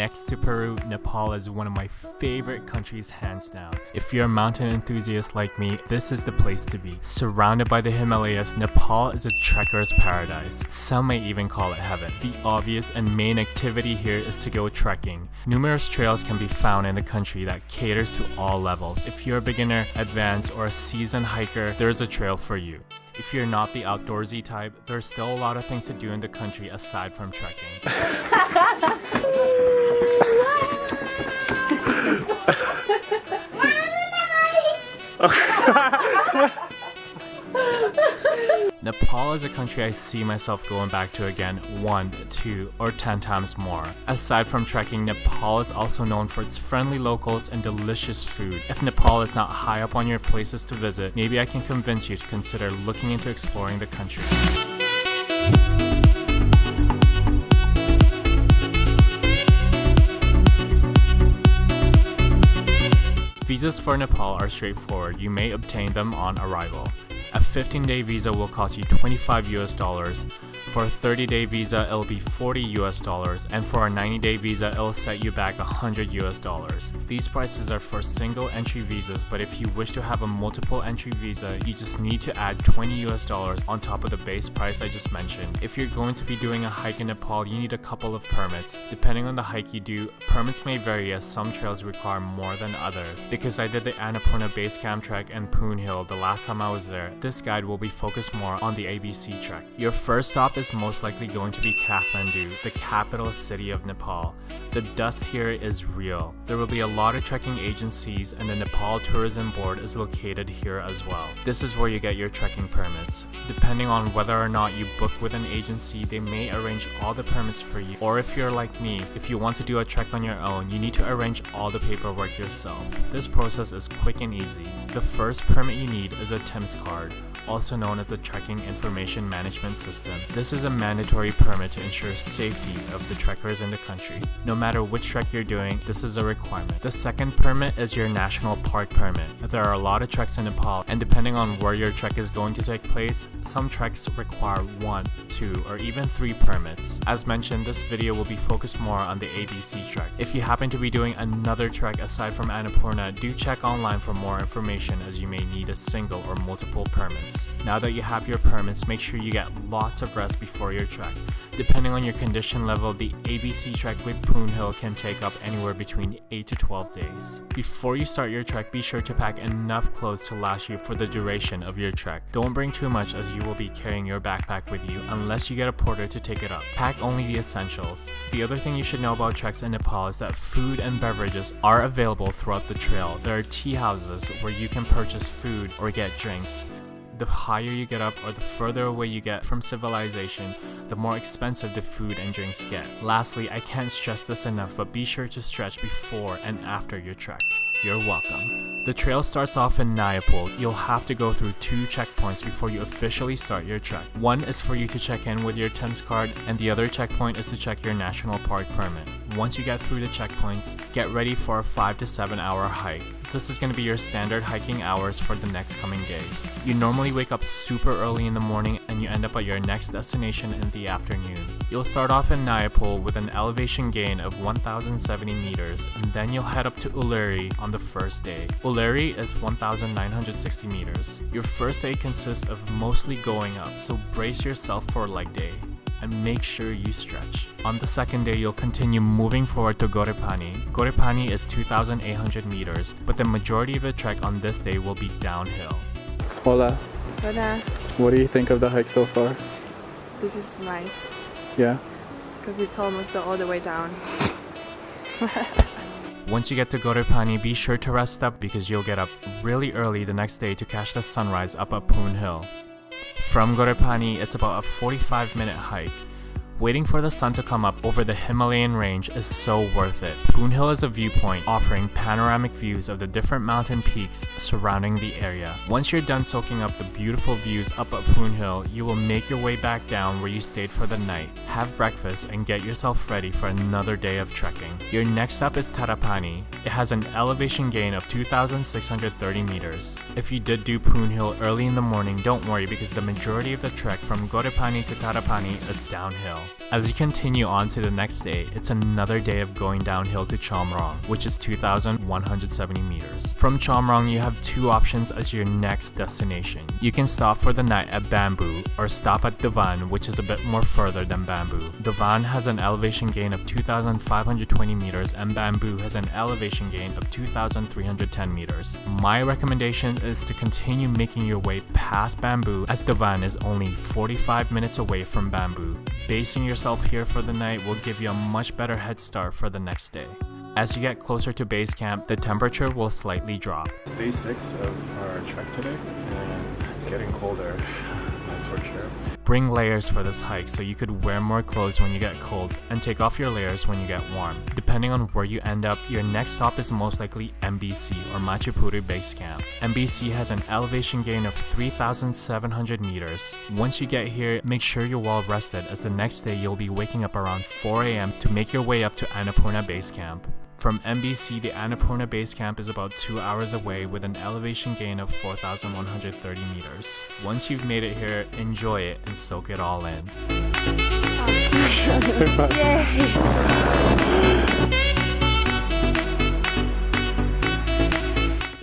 Next to Peru, Nepal is one of my favorite countries hands down. If you're a mountain enthusiast like me, this is the place to be. Surrounded by the Himalayas, Nepal is a trekker's paradise. Some may even call it heaven. The obvious and main activity here is to go trekking. Numerous trails can be found in the country that caters to all levels. If you're a beginner, advanced, or a seasoned hiker, there's a trail for you. If you're not the outdoorsy type, there's still a lot of things to do in the country aside from trekking. Nepal is a country I see myself going back to again 1, 2, or 10 times more. Aside from trekking, Nepal is also known for its friendly locals and delicious food. If Nepal is not high up on your places to visit, maybe I can convince you to consider looking into exploring the country. Visas for Nepal are straightforward. You may obtain them on arrival. A 15-day visa will cost you $25. For a 30-day visa, it'll be $40, and for a 90-day visa, it'll set you back $100. These prices are for single entry visas, but if you wish to have a multiple entry visa, you just need to add $20 on top of the base price I just mentioned. If you're going to be doing a hike in Nepal, you need a couple of permits. Depending on the hike you do, permits may vary as some trails require more than others. Because I did the Annapurna base camp trek and Poon Hill the last time I was there, this guide will be focused more on the ABC trek. Your first stop is most likely going to be Kathmandu, the capital city of Nepal. The dust here is real. There will be a lot of trekking agencies, and the Nepal Tourism Board is located here as well. This is where you get your trekking permits. Depending on whether or not you book with an agency, they may arrange all the permits for you. Or if you're like me, if you want to do a trek on your own, you need to arrange all the paperwork yourself. This process is quick and easy. The first permit you need is a TIMS card, also known as the Trekking Information Management System. This is a mandatory permit to ensure safety of the trekkers in the country. No matter which trek you're doing, this is a requirement. The second permit is your national park permit. There are a lot of treks in Nepal, and depending on where your trek is going to take place, some treks require 1, 2, or even 3 permits. As mentioned, this video will be focused more on the ABC trek. If you happen to be doing another trek aside from Annapurna, do check online for more information, as you may need a single or multiple permits. Now that you have your permits, make sure you get lots of rest before your trek. Depending on your condition level, the ABC trek with Poon Hill can take up anywhere between 8 to 12 days. Before you start your trek, be sure to pack enough clothes to last you for the duration of your trek. Don't bring too much, as you will be carrying your backpack with you unless you get a porter to take it up. Pack only the essentials. The other thing you should know about treks in Nepal is that food and beverages are available throughout the trail. There are tea houses where you can purchase food or get drinks. The higher you get up or the further away you get from civilization, the more expensive the food and drinks get. Lastly, I can't stress this enough, but be sure to stretch before and after your trek. You're welcome. The trail starts off in Nepal. You'll have to go through 2 checkpoints before you officially start your trek. One is for you to check in with your TIMS card, and the other checkpoint is to check your national park permit. Once you get through the checkpoints, get ready for a 5 to 7 hour hike. This is going to be your standard hiking hours for the next coming days. You normally wake up super early in the morning and you end up at your next destination in the afternoon. You'll start off in Nepal with an elevation gain of 1,070 meters, and then you'll head up to Ulleri on the first day. Ulleri is 1,960 meters. Your first day consists of mostly going up, so brace yourself for leg day and make sure you stretch. On the second day, you'll continue moving forward to Gorepani. Gorepani is 2,800 meters, but the majority of the trek on this day will be downhill. Hola. Hola. What do you think of the hike so far? This is nice Yeah? because it's almost all the way down. Once you get to Gorepani, be sure to rest up because you'll get up really early the next day to catch the sunrise up at Poon Hill. From Gorepani, it's about a 45-minute hike. Waiting for the sun to come up over the Himalayan range is so worth it. Poon Hill is a viewpoint offering panoramic views of the different mountain peaks surrounding the area. Once you're done soaking up the beautiful views up at Poon Hill, you will make your way back down where you stayed for the night, have breakfast, and get yourself ready for another day of trekking. Your next stop is Tarapani. It has an elevation gain of 2,630 meters. If you did do Poon Hill early in the morning, don't worry because the majority of the trek from Gorepani to Tarapani is downhill. As you continue on to the next day, it's another day of going downhill to Chomrong, which is 2,170 meters. From Chomrong, you have two options as your next destination. You can stop for the night at Bamboo or stop at Devan, which is a bit more further than Bamboo. Devan has an elevation gain of 2,520 meters and Bamboo has an elevation gain of 2,310 meters. My recommendation is to continue making your way past Bamboo as Devan is only 45 minutes away from Bamboo. Basing yourself here for the night will give you a much better head start for the next day. As you get closer to base camp, the temperature will slightly drop. It's day 6 of our trek today, and it's getting colder, that's for sure. Bring layers for this hike so you could wear more clothes when you get cold and take off your layers when you get warm. Depending on where you end up, your next stop is most likely MBC or Machu Picchu Base Camp. MBC has an elevation gain of 3,700 meters. Once you get here, make sure you're well rested as the next day you'll be waking up around 4 a.m. to make your way up to Annapurna Base Camp. From MBC, the Annapurna Base Camp is about 2 hours away with an elevation gain of 4,130 meters. Once you've made it here, enjoy it and soak it all in.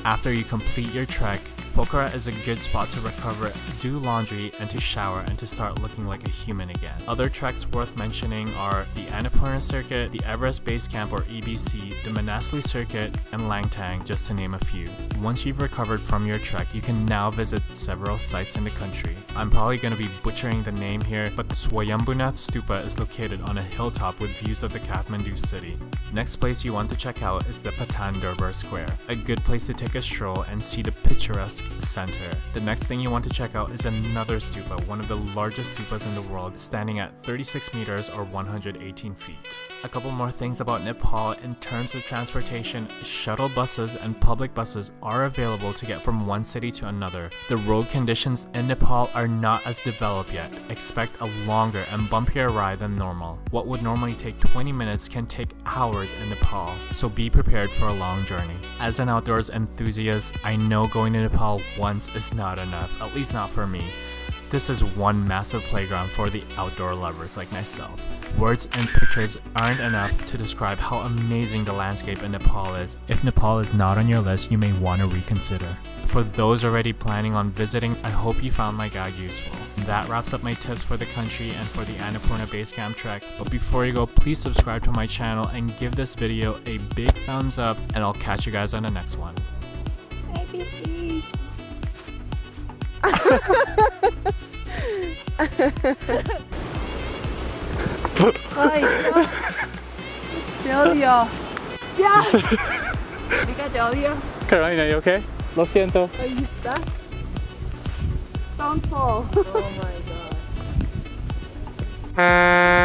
After you complete your trek, Pokhara is a good spot to recover, do laundry, and to shower and to start looking like a human again. Other treks worth mentioning are the Annapurna Circuit, the Everest Base Camp or EBC, the Manaslu Circuit, and Langtang, just to name a few. Once you've recovered from your trek, you can now visit several sites in the country. I'm probably going to be butchering the name here, but the Swayambhunath Stupa is located on a hilltop with views of the Kathmandu city. Next place you want to check out is the Patan Durbar Square, a good place to take a stroll and see the picturesque center. The next thing you want to check out is another stupa, one of the largest stupas in the world, standing at 36 meters or 118 feet. A couple more things about Nepal. In terms of transportation, shuttle buses and public buses are available to get from one city to another. The road conditions in Nepal are not as developed yet. Expect a longer and bumpier ride than normal. What would normally take 20 minutes can take hours in Nepal, so be prepared for a long journey. As an outdoors enthusiast, I know going to Nepal once is not enough, at least not for me. This is one massive playground for the outdoor lovers like myself. Words and pictures aren't enough to describe how amazing the landscape in Nepal is. If Nepal is not on your list, you may want to reconsider. For those already planning on visiting, I hope you found my guide useful. That wraps up my tips for the country and for the Annapurna Base Camp trek. But before you go, please subscribe to my channel and give this video a big thumbs up, and I'll catch you guys on the next one. ABC. Ay, te odio. Ya. Mika, te odio. Carolina, you okay? Lo siento. Are you stuck? Don't fall. Oh my god.